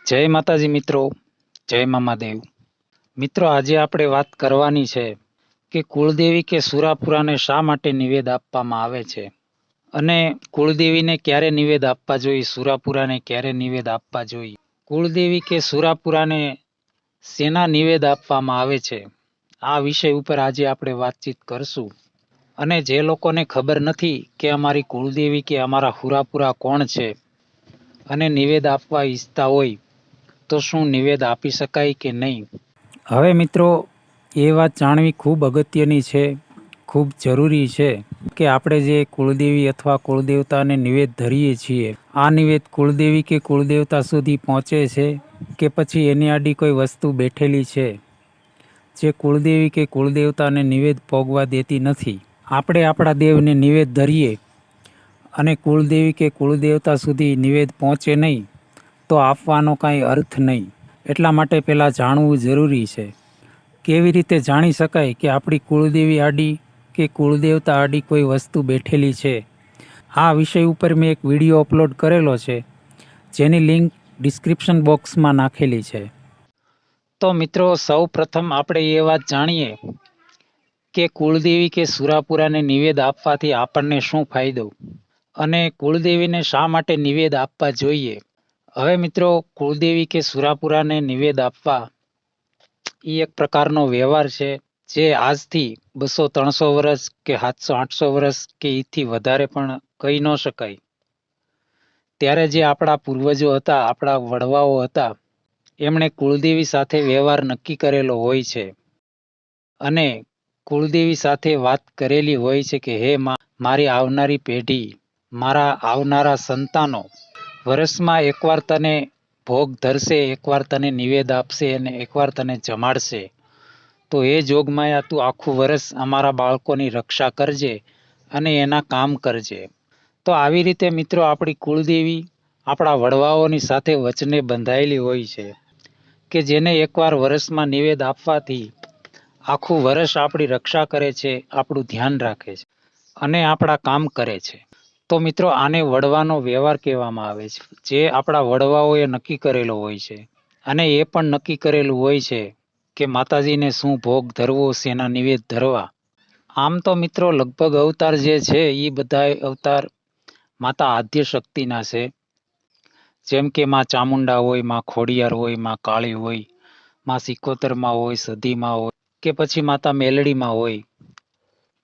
જય માતાજી મિત્રો, જય મામાદેવ. મિત્રો, આજે આપણે વાત કરવાની છે કે કુળદેવી કે સુરાપુરાને શા માટે નિવેદ આપવામાં આવે છે અને કુળદેવીને ક્યારે નિવેદ આપવા જોઈએ, સુરાપુરાને ક્યારે નિવેદ આપવા જોઈએ. કુળદેવી કે સુરાપુરાને શેના નિવેદ આપવામાં આવે છે, આ વિષય ઉપર આજે આપણે વાતચીત કરશું. અને જે લોકોને ખબર નથી કે અમારી કુળદેવી કે અમારા સુરાપુરા કોણ છે અને નિવેદ આપવા ઈચ્છતા હોય તો શું નિવેદ આપી શકાય કે નહીં. હવે મિત્રો, એ વાત જાણવી ખૂબ અગત્યની છે, ખૂબ જરૂરી છે કે આપણે જે કુળદેવી અથવા કુળદેવતાને નિવેદ ધરીએ છીએ, આ નિવેદ કુળદેવી કે કુળદેવતા સુધી પહોંચે છે કે પછી એની આડી કોઈ વસ્તુ બેઠેલી છે જે કુળદેવી કે કુળદેવતાને નિવેદ ભોગવા દેતી નથી. આપણે આપણા દેવને નિવેદ ધરીએ અને કુળદેવી કે કુળદેવતા સુધી નિવેદ પહોંચે નહીં તો આપવાનો કાંઈ અર્થ નહીં. એટલા માટે પહેલાં જાણવું જરૂરી છે. કેવી રીતે જાણી શકાય કે આપણી કુળદેવી આડી કે કુળદેવતા આડી કોઈ વસ્તુ બેઠેલી છે? આ વિષય ઉપર મેં એક વિડીયો અપલોડ કરેલો છે, જેની લિંક ડિસ્ક્રિપ્શન બોક્સમાં નાખેલી છે. તો મિત્રો, સૌ પ્રથમ આપણે એ વાત જાણીએ કે કુળદેવી કે સુરાપુરાને નિવેદ આપવાથી આપણને શું ફાયદો અને કુળદેવીને શા માટે નિવેદ આપવા જોઈએ. હવે મિત્રો, કુળદેવી કે સુરાપુરાને નિવેદ આપવા એ એક પ્રકારનો વ્યવહાર છે જે આજથી 200-300 વર્ષ કે 700-800 વર્ષ કે એથી વધારે પણ કહી ન શકાય. ત્યારે જે આપણા પૂર્વજો હતા, આપણા વડવાઓ હતા, એમણે કુળદેવી સાથે વ્યવહાર નક્કી કરેલો હોય છે અને કુળદેવી સાથે વાત કરેલી હોય છે કે હે મારી આવનારી પેઢી, મારા આવનારા સંતાનો વર્ષમાં એકવાર તને ભોગ ધરશે, એકવાર તને નિવેદ આપશે અને એકવાર તને જમાડશે, તો એ જોગમાયા તું આખું વર્ષ અમારા બાળકોની રક્ષા કરજે અને એના કામ કરજે. તો આવી રીતે મિત્રો, આપણી કુળદેવી આપણા વડવાઓની સાથે વચને બંધાયેલી હોય છે કે જેને એકવાર વર્ષમાં નિવેદ આપવાથી આખું વર્ષ આપણી રક્ષા કરે છે, આપણું ધ્યાન રાખે છે અને આપણા કામ કરે છે. તો મિત્રો, આને વડવાનો વ્યવહાર કહેવામાં આવે છે, જે આપણા વડવાઓએ નક્કી કરેલો હોય છે. અને એ પણ નક્કી કરેલું હોય છે કે માતાજીને શું ભોગ ધરવો, શેના નિવેદ ધરવા. આમ તો મિત્રો, લગભગ અવતાર જે છે એ બધા અવતાર માતા આદ્ય શક્તિના છે. જેમ કે માં ચામુંડા હોય, માં ખોડિયાર હોય, માં કાળી હોય, માં સિકોતરમાં હોય, સધીમાં હોય કે પછી માતા મેલડીમાં હોય.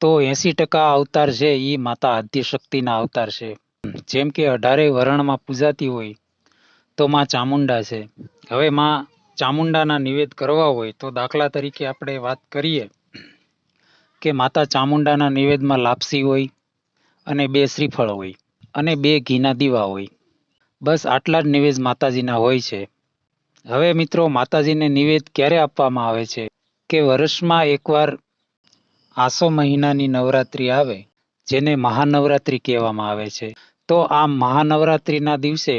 તો 80% અવતાર છે એ માતા આદ્ય શક્તિના અવતાર છે. જેમ કે 18 વર્ણમાં પૂજાતી હોય તો માં ચામુંડા છે. હવે માં ચામુંડાના નિવેદ કરવા હોય તો દાખલા તરીકે આપણે વાત કરીએ કે માતા ચામુંડાના નિવેદમાં લાપસી હોય અને 2 શ્રીફળ હોય અને 2 ઘીના દીવા હોય. બસ આટલા જ નિવેદ માતાજીના હોય છે. હવે મિત્રો, માતાજીને નિવેદ ક્યારે આપવામાં આવે છે કે વર્ષમાં એકવાર આસો મહિનાની નવરાત્રી આવે, જેને મહાનવરાત્રી કહેવામાં આવે છે. તો આ મહાનવરાત્રીના દિવસે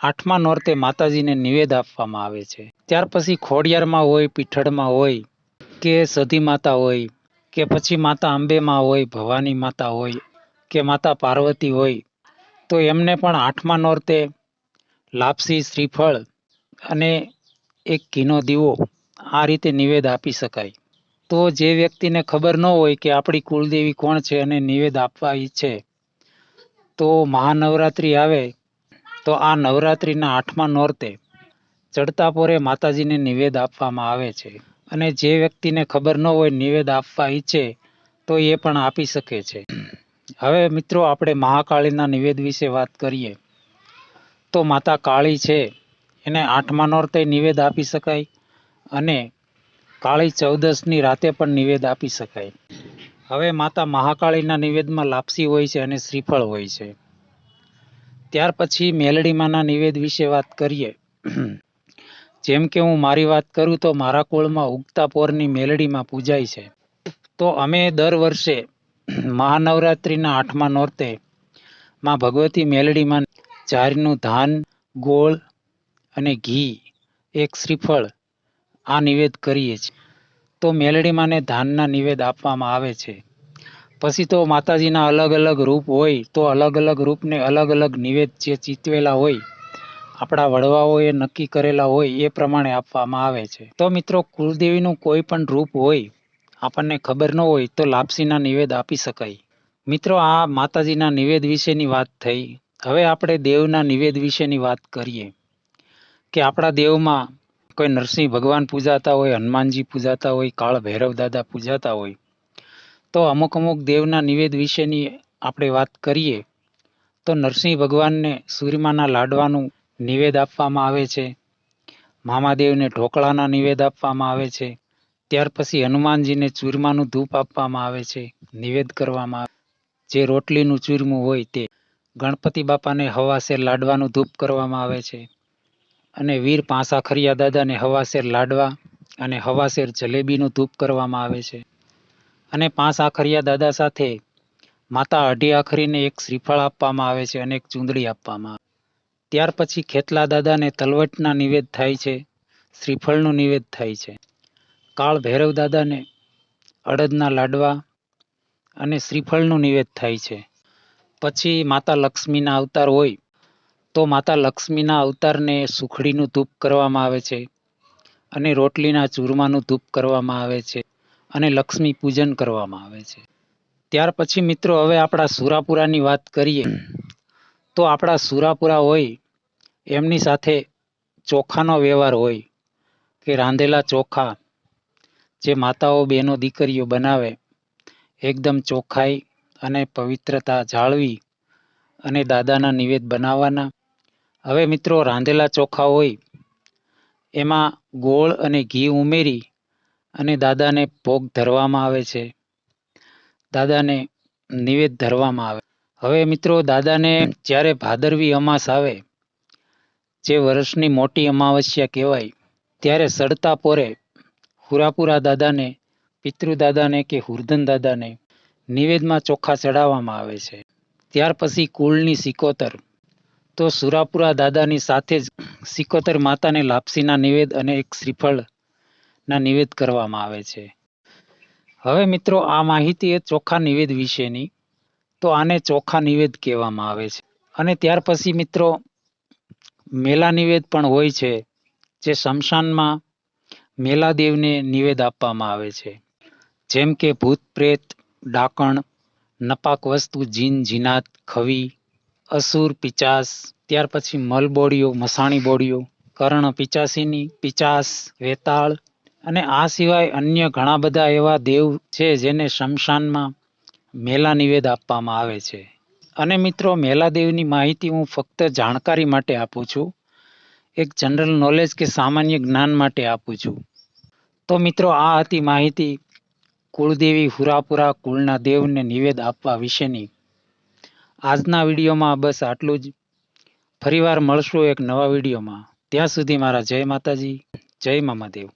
8મા નોરતે માતાજીને નિવેદ આપવામાં આવે છે. ત્યાર પછી ખોડિયારમાં હોય, પીઠળમાં હોય કે સધી માતા હોય કે પછી માતા અંબેમાં હોય, ભવાની માતા હોય કે માતા પાર્વતી હોય, તો એમને પણ 8મા નોરતે લાપસી, શ્રીફળ અને 1 ઘીનો દીવો આ રીતે નિવેદ આપી શકાય. તો જે વ્યક્તિને ખબર ન હોય કે આપણી કુળદેવી કોણ છે અને નિવેદ આપવા ઈચ્છે, તો મહાનવરાત્રી આવે તો આ નવરાત્રિના 8મા નોરતે ચડતા પોરે માતાજીને નિવેદ આપવામાં આવે છે. અને જે વ્યક્તિને ખબર ન હોય, નિવેદ આપવા ઈચ્છે, તો એ પણ આપી શકે છે. હવે મિત્રો, આપણે મહાકાળીના નિવેદ વિશે વાત કરીએ તો માતા કાળી છે એને 8મા નોરતે નિવેદ આપી શકાય અને કાળી ચૌદસની રાતે પણ નિવેદ આપી શકાય. હવે માતા મહાકાળીના નિવેદમાં લાપસી હોય છે અને શ્રીફળ હોય છે. ત્યાર પછી મેલડીમાંના નિવેદ વિશે વાત કરીએ. જેમ કે હું મારી વાત કરું તો મારા કુળમાં ઉગતા પોરની મેલડીમાં પૂજાય છે. તો અમે દર વર્ષે મહાનવરાત્રિના 8મા નોરતે માં ભગવતી મેલડીમાં જાહેરનું ધાન, ગોળ અને ઘી, 1 શ્રીફળ આ નિવેદ કરીએ છીએ. તો મેલડીમાંને ધાનના નિવેદ આપવામાં આવે છે. પછી તો માતાજીના અલગ અલગ રૂપ હોય તો અલગ અલગ રૂપને અલગ અલગ નિવેદ જે ચીતવેલા હોય આપણા વડવાઓએ નક્કી કરેલા હોય એ પ્રમાણે આપવામાં આવે છે. તો મિત્રો, કુળદેવીનું કોઈ પણ રૂપ હોય, આપણને ખબર ન હોય તો લાપસીના નિવેદ આપી શકાય. મિત્રો, આ માતાજીના નિવેદ વિશેની વાત થઈ. હવે આપણે દેવના નિવેદ વિશેની વાત કરીએ કે આપણા દેવમાં કોઈ નરસિંહ ભગવાન પૂજાતા હોય, હનુમાનજી પૂજાતા હોય, કાળ ભૈરવ દાદા પૂજાતા હોય, તો અમુક દેવના નિવેદ વિશેની આપણે વાત કરીએ તો નરસિંહ ભગવાનને સૂર્યમાના લાડવાનું નિવેદ આપવામાં આવે છે. મામાદેવને ઢોકળાના નિવેદ આપવામાં આવે છે. ત્યાર પછી હનુમાનજીને ચૂરમાનું ધૂપ આપવામાં આવે છે, નિવેદ કરવામાં આવે. જે રોટલીનું ચૂરમું હોય તે. ગણપતિ બાપાને હવાસેર લાડવાનું ધૂપ કરવામાં આવે છે. અને વીર પાંસાખરિયા દાદાને હવાસેર લાડવા અને હવાસેર જલેબીનું ધૂપ કરવામાં આવે છે. અને પાંસાખરિયા દાદા સાથે માતા અઢી આખરીને એક શ્રીફળ આપવામાં આવે છે અને એક ચૂંદડી આપવામાં આવે. ત્યાર પછી ખેતલા દાદાને તલવટના નિવેદ થાય છે, શ્રીફળનું નિવેદ થાય છે. કાળ ભૈરવ દાદાને અડદના લાડવા અને શ્રીફળનું નિવેદ થાય છે. પછી માતા લક્ષ્મીના અવતાર હોય તો માતા લક્ષ્મીના અવતારને સુખડીનું ધૂપ કરવામાં આવે છે અને રોટલીના ચૂરમાનું ધૂપ કરવામાં આવે છે અને લક્ષ્મી પૂજન કરવામાં આવે છે. ત્યાર પછી મિત્રો, હવે આપણા સુરાપુરાની વાત કરીએ તો આપણા સુરાપુરા હોય એમની સાથે ચોખાનો વ્યવહાર હોય કે રાંધેલા ચોખા જે માતાઓ બહેનો દીકરીઓ બનાવે, એકદમ ચોખ્ખાઈ અને પવિત્રતા જાળવી અને દાદાના નિવેદ બનાવવાના. હવે મિત્રો, રાંધેલા ચોખા હોય એમાં ગોળ અને ઘી ઉમેરી અને દાદાને ભોગ ધરવામાં આવે છે, દાદાને નિવેદ ધરવામાં આવે. હવે મિત્રો, દાદાને જ્યારે ભાદરવી અમાસ આવે, જે વર્ષની મોટી અમાવસ્યા કહેવાય, ત્યારે સડતા પોરે હુરાપુરા દાદાને, પિતૃદાદાને કે હુરધન દાદાને નિવેદમાં ચોખા ચડાવવામાં આવે છે. ત્યાર પછી કુળની સિકોતર, તો સુરાપુરા દાદાની સાથે જ સિકોતર માતાને લાપસીના નિવેદ અને એક શ્રીફળના નિવેદ કરવામાં આવે છે. હવે મિત્રો, આ માહિતી એ ચોખા નિવેદ વિશેની, તો આને ચોખા નિવેદ કહેવામાં આવે છે. અને ત્યાર પછી મિત્રો, મેલા નિવેદ પણ હોય છે, જે શમશાનમાં મેલાદેવને નિવેદ આપવામાં આવે છે. જેમ કે ભૂત પ્રેત, ડાકણ, નપાક વસ્તુ, જીન જીનાત, ખવી, અસુર, પિચાસ. ત્યાર પછી મલબોડીઓ, મસાણી બોડીઓ, કર્ણ પિચાસીની, પિચાસ, વેતાળ. અને આ સિવાય અન્ય ઘણા બધા એવા દેવ છે જેને શમશાનમાં મેલા નિવેદ આપવામાં આવે છે. અને મિત્રો, મેલાદેવની માહિતી હું ફક્ત જાણકારી માટે આપું છું, એક જનરલ નોલેજ કે સામાન્ય જ્ઞાન માટે આપું છું. તો મિત્રો, આ હતી માહિતી કુળદેવી હુરાપુરા કુળના દેવને નિવેદ આપવા વિશેની. આજના વિડીયોમાં બસ આટલું જ. ફરીવાર મળશું એક નવા વિડીયોમાં. ત્યાં સુધી મારા જય માતાજી, જય મામાદેવ.